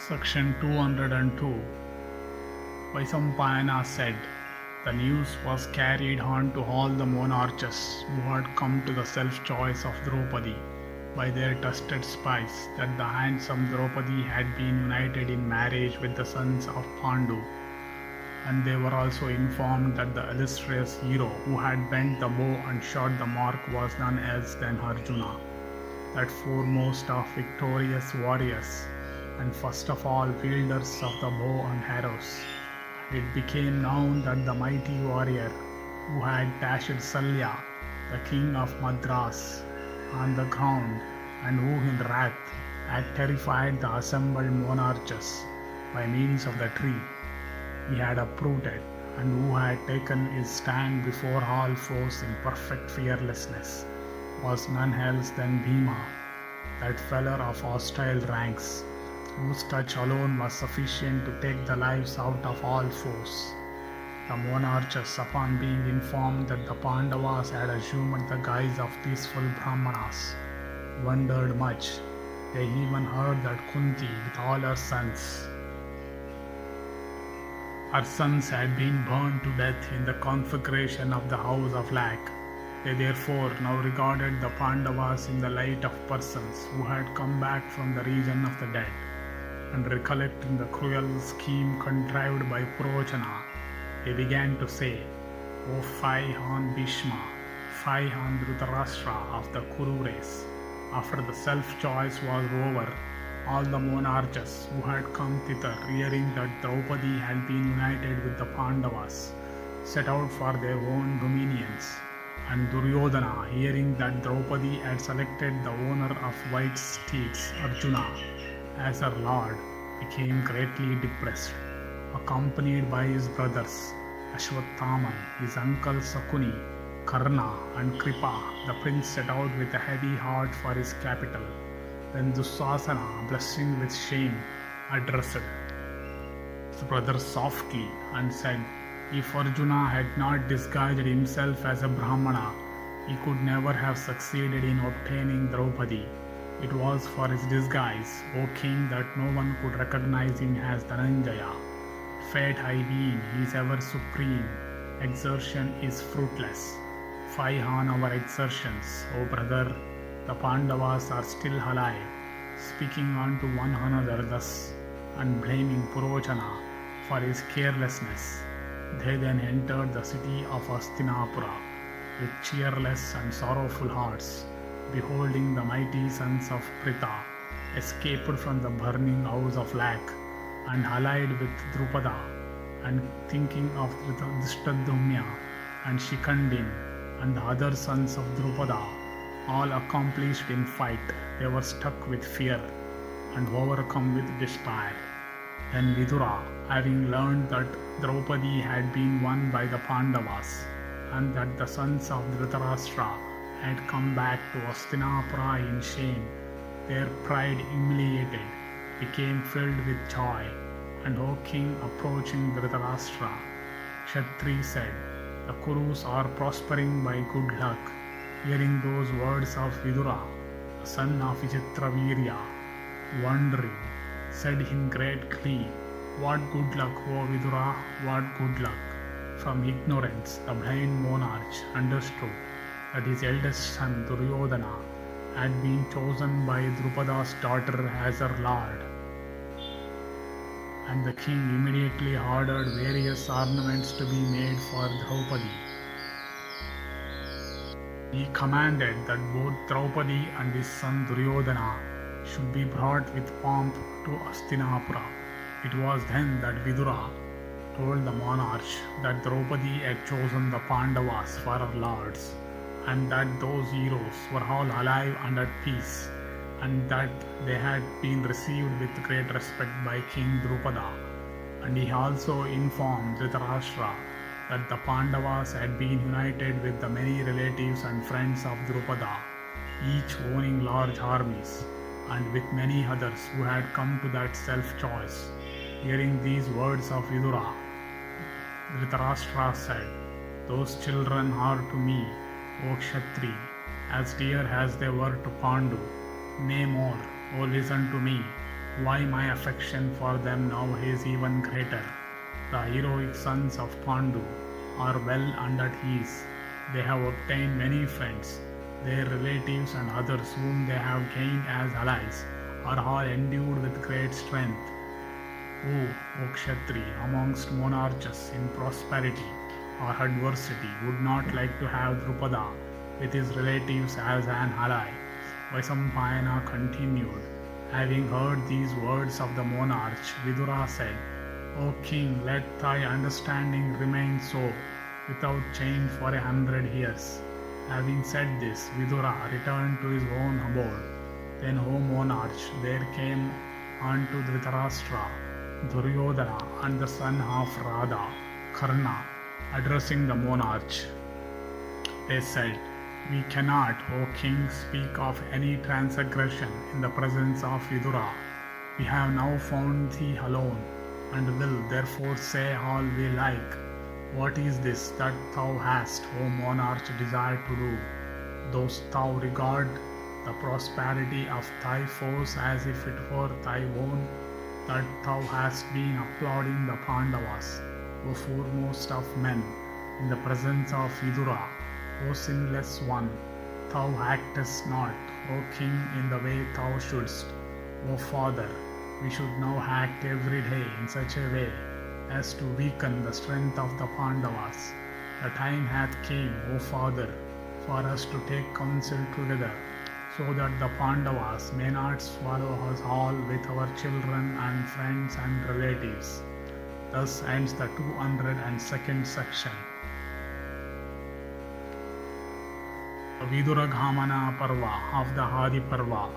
Section 202. Vaisampayana said, the news was carried on to all the monarchs who had come to the self-choice of Draupadi by their trusted spies that the handsome Draupadi had been united in marriage with the sons of Pandu, and they were also informed that the illustrious hero who had bent the bow and shot the mark was none else than Arjuna, that foremost of victorious warriors, and first of all wielders of the bow and arrows. It became known that the mighty warrior who had dashed Salya, the king of Madras, on the ground, and who in wrath had terrified the assembled monarchs by means of the tree he had uprooted, and who had taken his stand before all foes in perfect fearlessness, was none else than Bhima, that feller of hostile ranks, whose touch alone was sufficient to take the lives out of all foes. The monarchs, upon being informed that the Pandavas had assumed the guise of peaceful Brahmanas, wondered much. They even heard that Kunti, with all her sons had been burned to death in the conflagration of the house of Lak. They therefore now regarded the Pandavas in the light of persons who had come back from the region of the dead, and recollecting the cruel scheme contrived by Purochana, they began to say, O fie on Bhishma, fie on Dhritarashtra of the Kuru race. After the self-choice was over, all the monarchs who had come thither, hearing that Draupadi had been united with the Pandavas, set out for their own dominions. And Duryodhana, hearing that Draupadi had selected the owner of white steeds, Arjuna, as her lord, became greatly depressed. Accompanied by his brothers, Ashwatthama, his uncle Sakuni, Karna, and Kripa, the prince set out with a heavy heart for his capital. Then Dussasana, blushing with shame, addressed his brother softly and said, if Arjuna had not disguised himself as a Brahmana, he could never have succeeded in obtaining Draupadi. It was for his disguise, O king, that no one could recognize him as Dhananjaya. Fate I ween, he is ever supreme. Exertion is fruitless. Fie on our exertions, O brother. The Pandavas are still alive, speaking unto one another thus, and blaming Purochana for his carelessness. They then entered the city of Hastinapura with cheerless and sorrowful hearts, beholding the mighty sons of Pritha escaped from the burning house of Lak, and allied with Drupada, and thinking of Drishtadumya and Shikandin and the other sons of Drupada, all accomplished in fight. They were struck with fear and overcome with despair. Then Vidura, having learned that Draupadi had been won by the Pandavas, and that the sons of Dhritarashtra had come back to Hastinapura in shame, their pride humiliated, became filled with joy. And O king, approaching Dhritarashtra, Kshatri said, the Kurus are prospering by good luck. Hearing those words of Vidura, the son of Vichitravirya, wondering, said in great glee, what good luck, O Vidura, what good luck. From ignorance, the blind monarch understood that his eldest son Duryodhana had been chosen by Drupada's daughter as her lord. And the king immediately ordered various ornaments to be made for Draupadi. He commanded that both Draupadi and his son Duryodhana should be brought with pomp to Hastinapura. It was then that Vidura told the monarch that Draupadi had chosen the Pandavas for her lords, and that those heroes were all alive and at peace, and that they had been received with great respect by King Drupada. And he also informed Dhritarashtra that the Pandavas had been united with the many relatives and friends of Drupada, each owning large armies, and with many others who had come to that self-choice. Hearing these words of Vidura, Dhritarashtra said, those children are to me, O Kshatri, as dear as they were to Pandu. Nay more, O listen to me. why my affection for them now is even greater. The heroic sons of Pandu are well under ease. They have obtained many friends. Their relatives and others whom they have gained as allies are all endued with great strength. O Kshatri, amongst monarchs in prosperity or adversity, would not like to have Drupada with his relatives as an ally. Vaisampayana continued. Having heard these words of the monarch, Vidura said, O king, let thy understanding remain so, without change for 100 years. Having said this, Vidura returned to his own abode. Then, O monarch, there came unto Dhritarashtra, Duryodhana, and the son of Radha, Karna, addressing the monarch. They said, We cannot, O king, speak of any transgression in the presence of Vidura. We have now found thee alone, and will therefore say all we like. What is this that thou hast, O monarch, desired to do? Dost thou regard the prosperity of thy foes as if it were thy own, that thou hast been applauding the Pandavas, O foremost of men, in the presence of Vidura, O sinless one? Thou actest not, O king, in the way thou shouldst. O father, we should now act every day in such a way as to weaken the strength of the Pandavas. The time hath came, O father, for us to take counsel together, so that the Pandavas may not swallow us all with our children and friends and relatives. Thus ends the 202nd section. The Viduraghamana Parva of the Adi Parva.